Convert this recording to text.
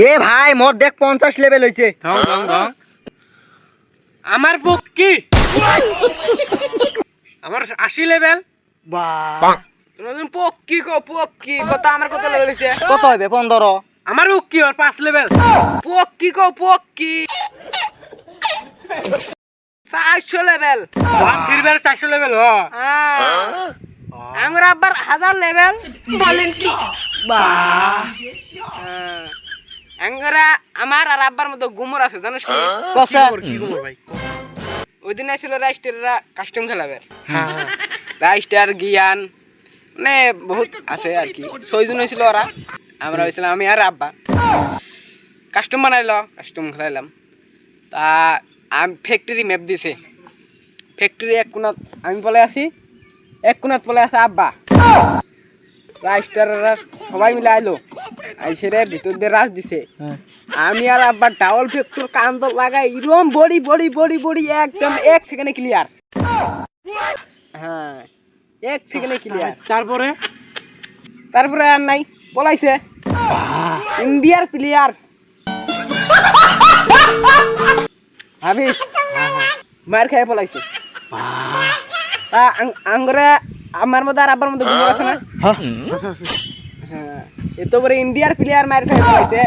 এ ভাই মোর দেখ 50 লেভেল হইছে। আমার পক্ষী আমার 80 লেভেল। বাহ তুমি পক্ষী কত আমার কত লেভেল হইছে? কত হবে 15? আমার পক্ষী আর 5 লেভেল। পক্ষী 400 লেভেল। ফিরবার 400 লেভেল হ। আমার আবার 1000 লেভেল। বলেন কি? বাহ আঙ্গরা আমার আর আব্বার মতো গুমর আছে জানিস কি? কসা কি গুমর ভাই? ওই দিন আসলে রাইস্টাররা কাস্টম খেলাবে। রাইস্টার গিয়ান মানে বহুত আছে আর কি। 6 জন হয়েছিল ওরা, আমরা হয়েছিলাম আমি আর আব্বা। কাস্টম বানাইলো, কাস্টম খেলাইলাম। তা আমি ফ্যাক্টরি ম্যাপ দিছে, ফ্যাক্টরি এক কোণাত আমি পলে আছি, এক কোণাত পলে আছে আব্বা। রাইস্টাররা সবাই মিলে আইলো, আইসে ভিতর দিয়ে রাশ দিছে। আমি আর আব্বা ডাবল ফ্যাক্টর কান্দ লাগাই এরকম বড়ি বড়ি বড়ি বড়ি একদম 1 সেকেন্ডে ক্লিয়ার। হ্যাঁ 1 সেকেন্ডে ক্লিয়ার। তারপরে আর নাই, পলাইছে ইন্ডিয়ার প্লেয়ার। ভাবিস মার খাই পলাইছে। আঙ্গরে আমার মধ্যে আর আব্বার মধ্যে ঘুরে আছে না? হ্যাঁ এত বড় ইন্ডিয়ার প্লেয়ার মার খাই পলাইছে।